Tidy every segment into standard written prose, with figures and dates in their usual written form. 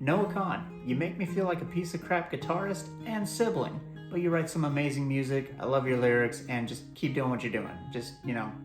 Noah Kahan, you make me feel like a piece of crap guitarist and sibling, but you write some amazing music, I love your lyrics, and just keep doing what you're doing. Just,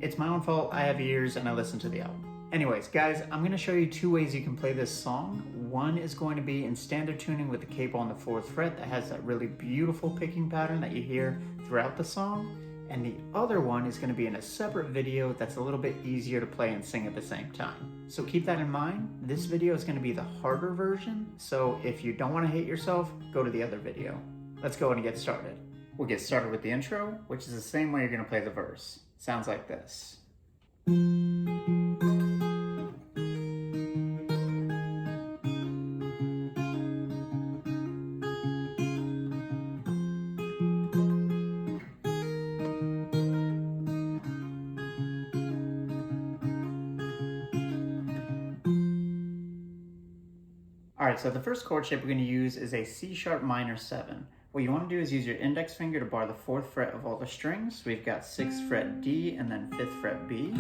it's my own fault, I have ears, and I listen to the album. Anyways, guys, I'm going to show you two ways you can play this song. One is going to be in standard tuning with the capo on the 4th fret that has that really beautiful picking pattern that you hear throughout the song. And the other one is going to be in a separate video that's a little bit easier to play and sing at the same time. So keep that in mind. This video is going to be the harder version, so if you don't want to hate yourself, go to the other video. Let's go and get started. We'll get started with the intro, which is the same way you're going to play the verse. Sounds like this. Alright, so the first chord shape we're going to use is a C sharp minor 7. What you want to do is use your index finger to bar the 4th fret of all the strings. We've got 6th fret D and then 5th fret B.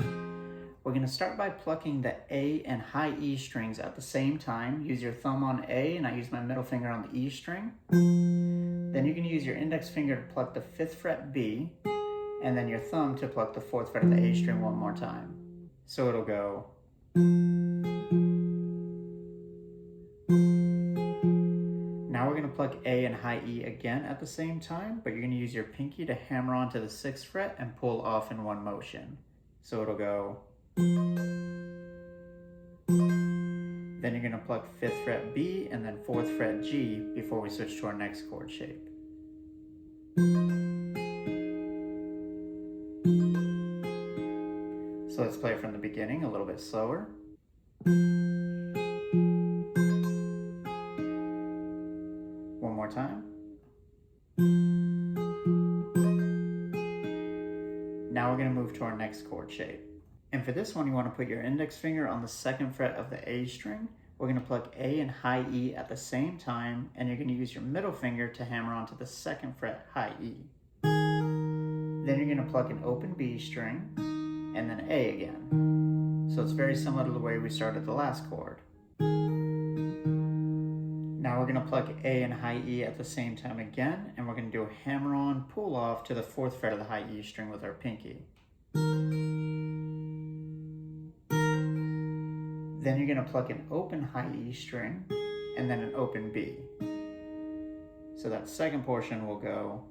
We're going to start by plucking the A and high E strings at the same time. Use your thumb on A and I use my middle finger on the E string. Then you're going to use your index finger to pluck the 5th fret B and then your thumb to pluck the 4th fret of the A string one more time. So it'll go. Now we're going to pluck A and high E again at the same time, but you're going to use your pinky to hammer onto the 6th fret and pull off in one motion. So it'll go. Then you're going to pluck 5th fret B and then 4th fret G before we switch to our next chord shape. So let's play it from the beginning a little bit slower. One more time. Now we're going to move to our next chord shape. And for this one, you want to put your index finger on the 2nd fret of the A string. We're going to pluck A and high E at the same time, and you're going to use your middle finger to hammer onto the 2nd fret high E. Then you're going to pluck an open B string, and then A again. So it's very similar to the way we started the last chord. Now we're going to pluck A and high E at the same time again, and we're going to do a hammer-on pull-off to the 4th fret of the high E string with our pinky. Then you're going to pluck an open high E string, and then an open B. So that second portion will go.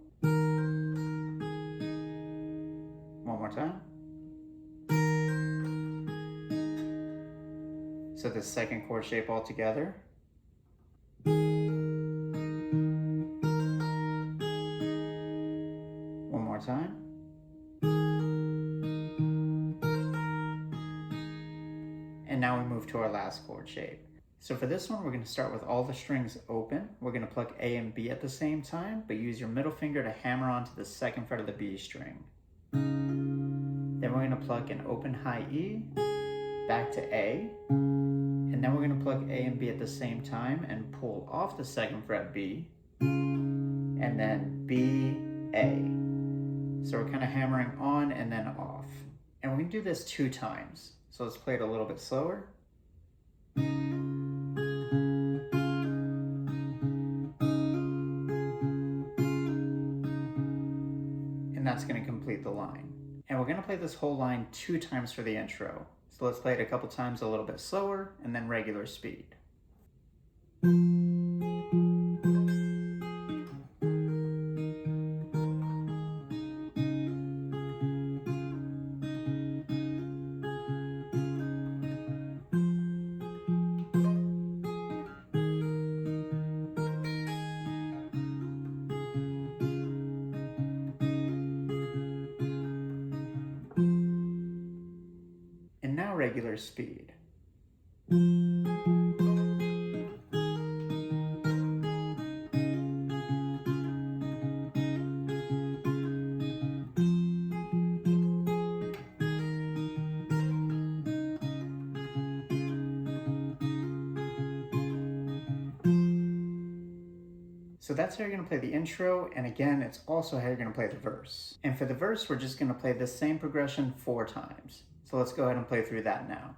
One more time. So the second chord shape all together. One more time. And now we move to our last chord shape. So for this one, we're going to start with all the strings open. We're going to pluck A and B at the same time, but use your middle finger to hammer onto the 2nd fret of the B string. Then we're going to pluck an open high E, back to A, and then we're going to pluck A and B at the same time and pull off the 2nd fret B, and then B, A. So we're kind of hammering on and then off. And we're going to do this 2 times. So let's play it a little bit slower. And that's going to complete the line. And we're going to play this whole line 2 times for the intro. So let's play it a couple times a little bit slower and then regular speed. And now regular speed. So that's how you're going to play the intro, and again, it's also how you're going to play the verse. And for the verse, we're just going to play the same progression 4 times. So let's go ahead and play through that now.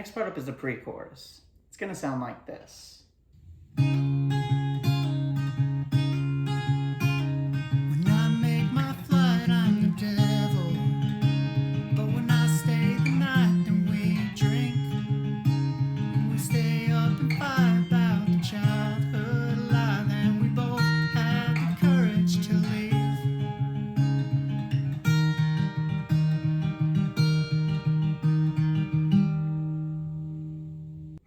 next part up is the pre-chorus. It's gonna sound like this.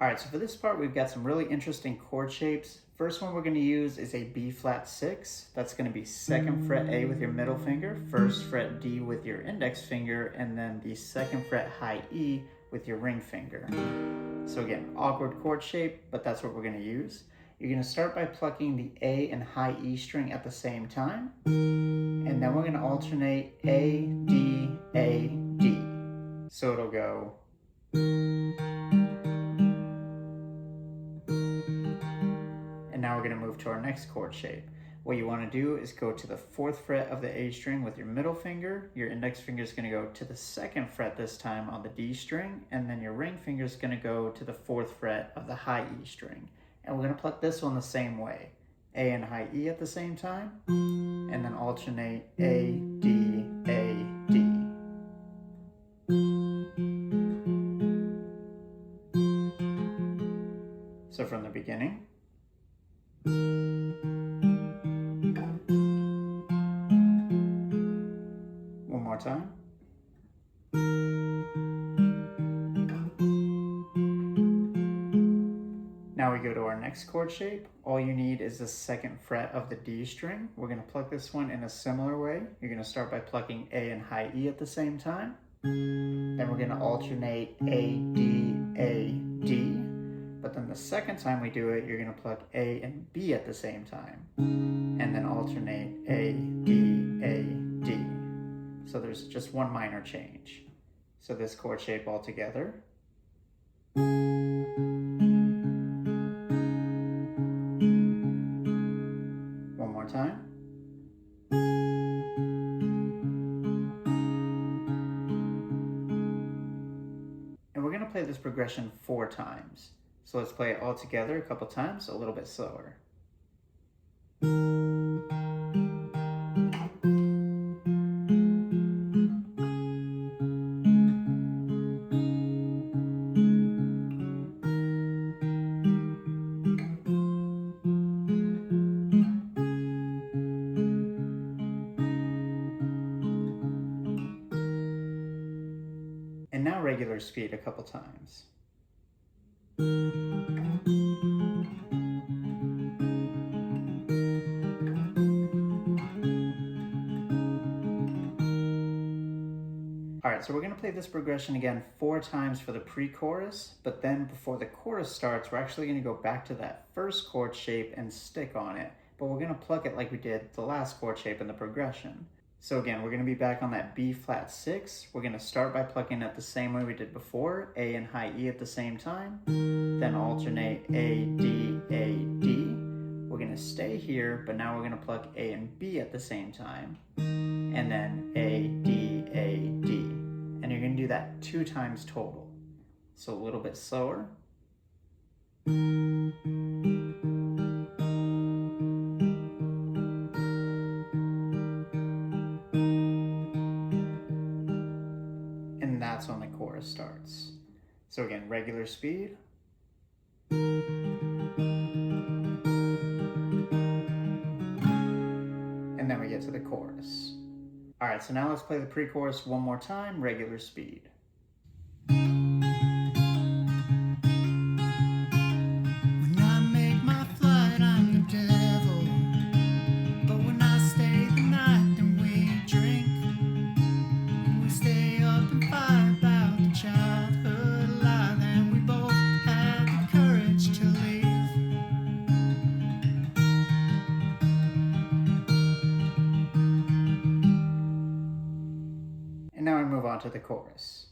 Alright, so for this part we've got some really interesting chord shapes. First one we're going to use is a B flat 6. That's going to be 2nd fret A with your middle finger, 1st fret D with your index finger, and then the 2nd fret high E with your ring finger. So again, awkward chord shape, but that's what we're going to use. You're going to start by plucking the A and high E string at the same time, and then we're going to alternate A, D, A, D. So it'll go... And now we're going to move to our next chord shape. What you want to do is go to the 4th fret of the A string with your middle finger. Your index finger is going to go to the 2nd fret this time on the D string, and then your ring finger is going to go to the 4th fret of the high E string. And we're going to pluck this one the same way. A and high E at the same time, and then alternate A, D, A, D. So from the beginning. One more time. Now we go to our next chord shape. All you need is the 2nd fret of the D string. We're going to pluck this one in a similar way. You're going to start by plucking A and high E at the same time. Then we're going to alternate A, D, A, D. But then the second time we do it, you're going to pluck A and B at the same time. And then alternate A, D, A, D. So there's just one minor change. So this chord shape all together. One more time. And we're going to play this progression 4 times. So let's play it all together a couple times, a little bit slower. And now regular speed a couple times. Alright, so we're going to play this progression again 4 times for the pre-chorus, but then before the chorus starts, we're actually going to go back to that first chord shape and stick on it, but we're going to pluck it like we did the last chord shape in the progression. So again, we're going to be back on that B flat 6. We're going to start by plucking it the same way we did before, A and high E at the same time, then alternate A, D, A, D. We're going to stay here, but now we're going to pluck A and B at the same time, and then A, D, A, D. And you're going to do that 2 times total. So a little bit slower. And that's when the chorus starts. So again, regular speed. And then we get to the chorus. All right, so now let's play the pre-chorus one more time, regular speed. When I make my flight, I'm the devil. But when I stay the night, then we drink. We stay up and fight about the childhood lie that we both had the courage to leave. And now we move on to the chorus.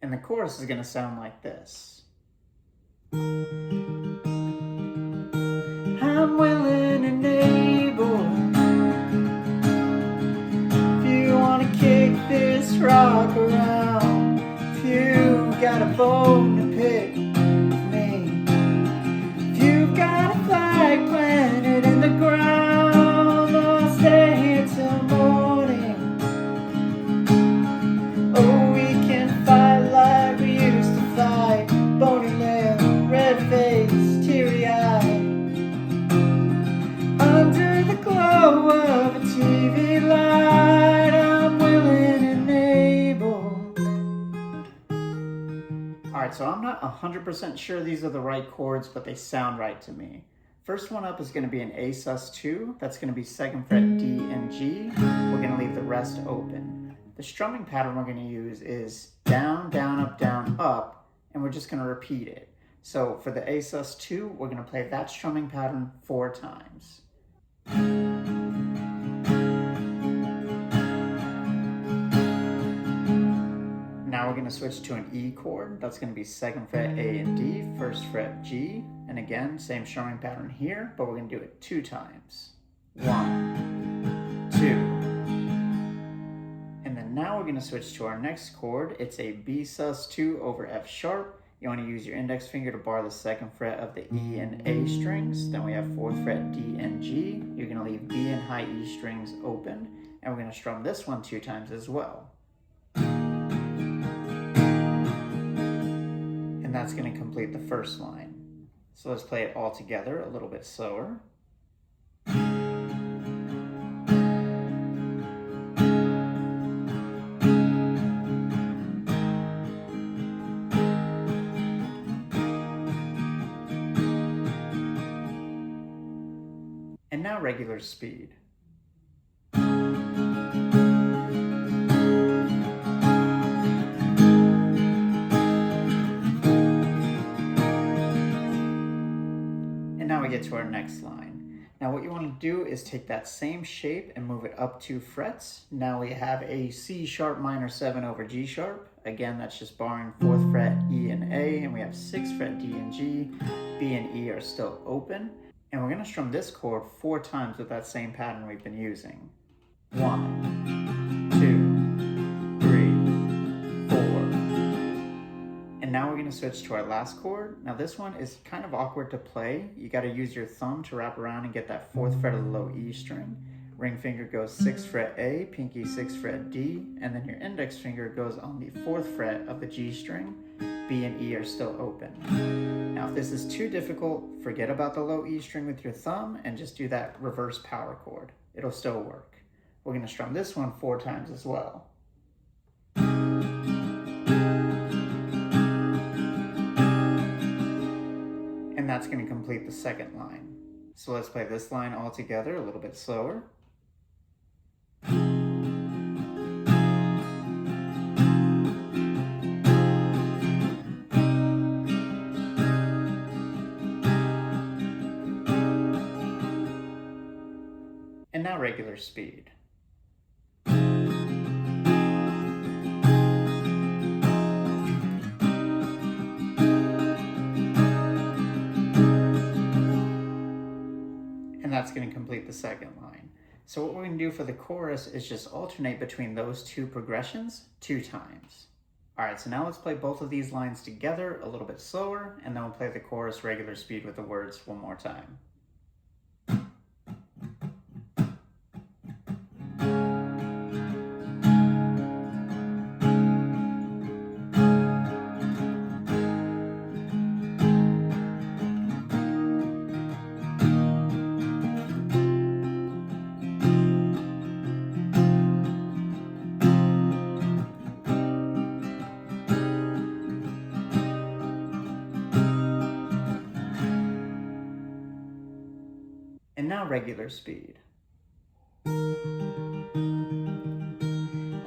And the chorus is going to sound like this. I'm willing and able. If you want to kick this rock around, if you got a bone to pick, Alright, so I'm not 100% sure these are the right chords, but they sound right to me. First one up is going to be an A sus2. That's going to be 2nd fret D and G. We're going to leave the rest open. The strumming pattern we're going to use is down, down, up, and we're just going to repeat it. So for the A sus2, we're going to play that strumming pattern 4 times. Now we're going to switch to an E chord. That's going to be 2nd fret A and D, 1st fret G. And again, same strumming pattern here, but we're going to do it 2 times. 1, 2. And then now we're going to switch to our next chord. It's a B sus2 over F sharp. You want to use your index finger to bar the 2nd fret of the E and A strings. Then we have 4th fret D and G. You're going to leave B and high E strings open. And we're going to strum this one 2 times as well. And that's going to complete the first line. So let's play it all together a little bit slower. And now regular speed. Now we get to our next line. Now what you want to do is take that same shape and move it up 2 frets. Now we have a C sharp minor 7 over G sharp. Again, that's just barring 4th fret E and A, and we have 6th fret D and G. B and E are still open. And we're going to strum this chord 4 times with that same pattern we've been using. 1, 2, 3, 4. And now we're going to switch to our last chord. Now this one is kind of awkward to play. You got to use your thumb to wrap around and get that 4th fret of the low E string. Ring finger goes 6th fret A, pinky 6th fret D, and then your index finger goes on the 4th fret of the G string. B and E are still open. Now if this is too difficult, forget about the low E string with your thumb and just do that reverse power chord. It'll still work. We're going to strum this one 4 times as well. And that's going to complete the second line. So let's play this line all together a little bit slower. And now regular speed. And that's going to complete the second line. So what we're going to do for the chorus is just alternate between those 2 progressions 2 times. Alright, so now let's play both of these lines together a little bit slower, and then we'll play the chorus regular speed with the words one more time. And now regular speed.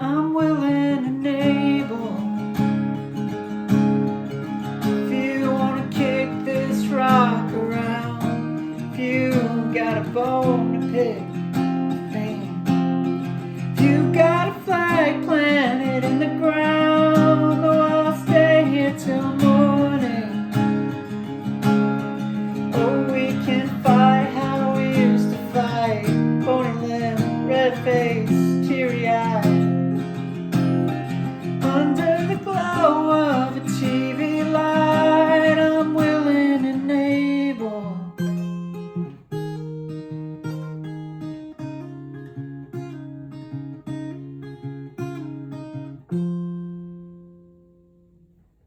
I'm willing and able. If you wanna kick this rock around, if you got a bone to pick with me, if you got a flag planted in the ground, oh, I'll stay here till morning. Oh, we can fight how we used to fight, bony limb, red face, teary-eyed, under the glow of a TV light. I'm willing and able.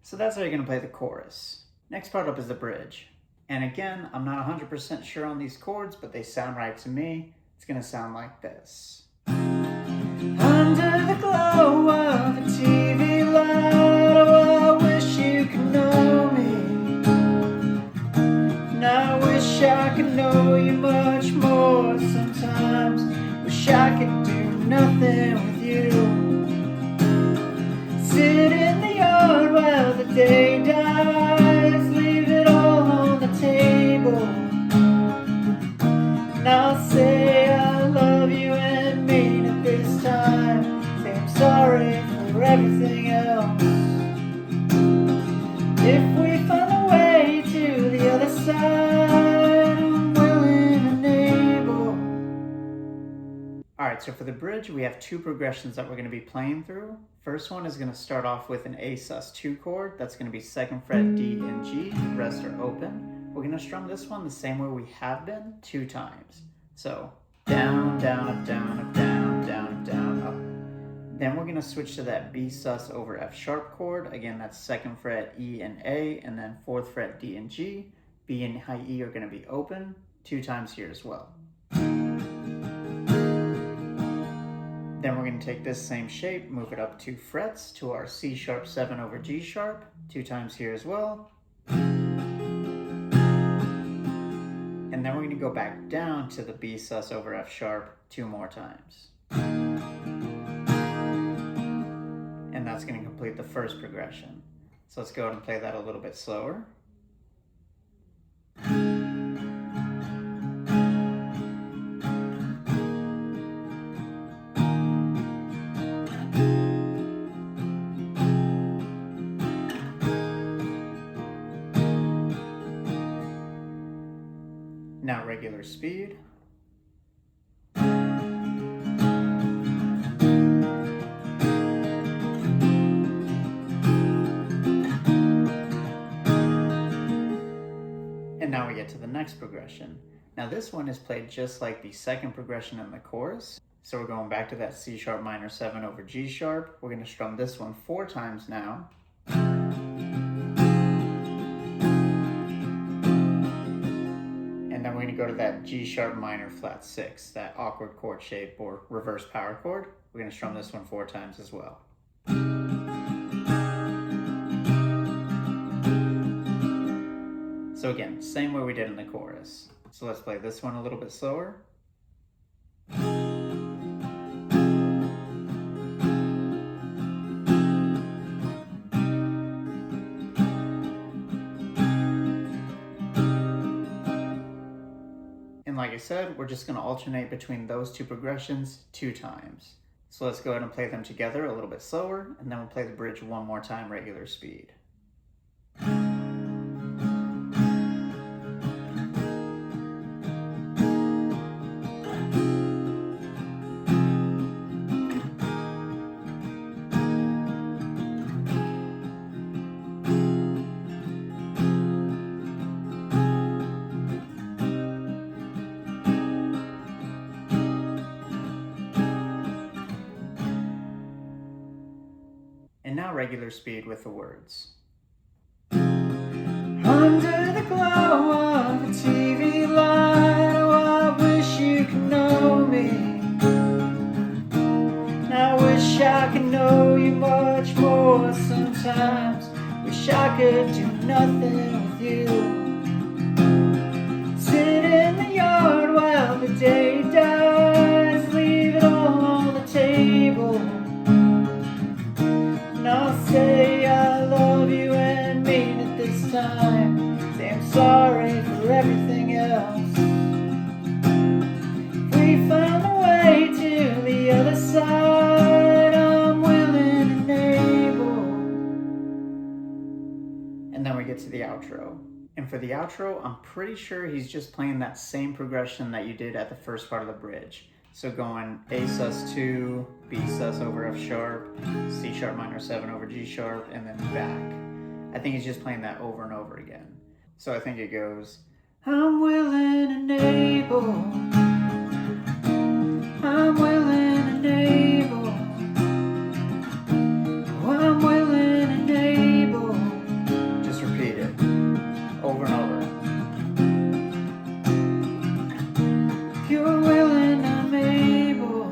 So that's how you're going to play the chorus. Next part up is the bridge. And again, I'm not 100% sure on these chords, but they sound right to me. It's going to sound like this. Under the glow of a TV light, oh, I wish you could know I could know you much more sometimes. Wish I could do nothing with you. Sit in the yard while the day dies. Leave it all on the table. And I'll say I love you and mean it this time. Say I'm sorry for everything else. If we find a way to the other side, I'm willing and able. Alright, so for the bridge, we have two progressions that we're going to be playing through. First one is going to start off with an A sus2 chord. That's going to be 2nd fret, D, and G. The rest are open. We're going to strum this one the same way we have been 2 times. So, down, down, up, down, up, down, down, up, down, up. Then we're going to switch to that B sus over F sharp chord. Again, that's 2nd fret, E and A, and then 4th fret, D and G. B and high E are going to be open 2 times here as well. Then we're going to take this same shape, move it up 2 frets to our C sharp 7 over G sharp, 2 times here as well. And then we're going to go back down to the B sus over F sharp 2 more times. And that's going to complete the first progression. So let's go ahead and play that a little bit slower. Now regular speed. And now we get to the next progression. Now this one is played just like the second progression in the chorus. So we're going back to that C sharp minor 7 over G sharp. We're going to strum this one 4 times now. And then we're going to go to that G sharp minor flat 6, that awkward chord shape or reverse power chord. We're going to strum this one 4 times as well. So again, same way we did in the chorus. So let's play this one a little bit slower. And like I said, we're just going to alternate between those 2 progressions 2 times. So let's go ahead and play them together a little bit slower, and then we'll play the bridge 1 more time regular speed. And now regular speed with the words. Under the glow of a TV light, oh, I wish you could know me. And I wish I could know you much more sometimes. Wish I could do nothing with you. Sit in the yard while the day dies. Leave it all on the table. And I'll say I love you and mean it this time. Say I'm sorry for everything else. If we find a way to the other side, I'm willing and able. And then we get to the outro. And for the outro, I'm pretty sure he's just playing that same progression that you did at the first part of the bridge. So going A sus2, B sus over F sharp, C sharp minor 7 over G sharp, and then back. I think he's just playing that over and over again. So I think it goes, I'm willing and able. I'm willing and able. Oh, I'm willing and able. Just repeat it over and over. If you're willing, I'm able.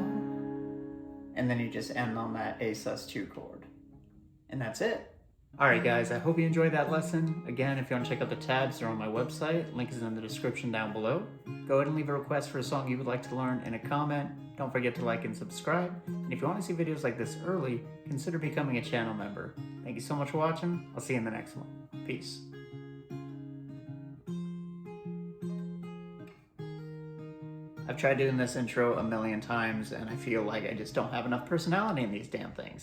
And then you just end on that A sus2 chord. And that's it. Alright guys, I hope you enjoyed that lesson. Again, if you want to check out the tabs, they're on my website. Link is in the description down below. Go ahead and leave a request for a song you would like to learn in a comment. Don't forget to like and subscribe. And if you want to see videos like this early, consider becoming a channel member. Thank you so much for watching. I'll see you in the next one. Peace. I've tried doing this intro a million times and I feel like I just don't have enough personality in these damn things.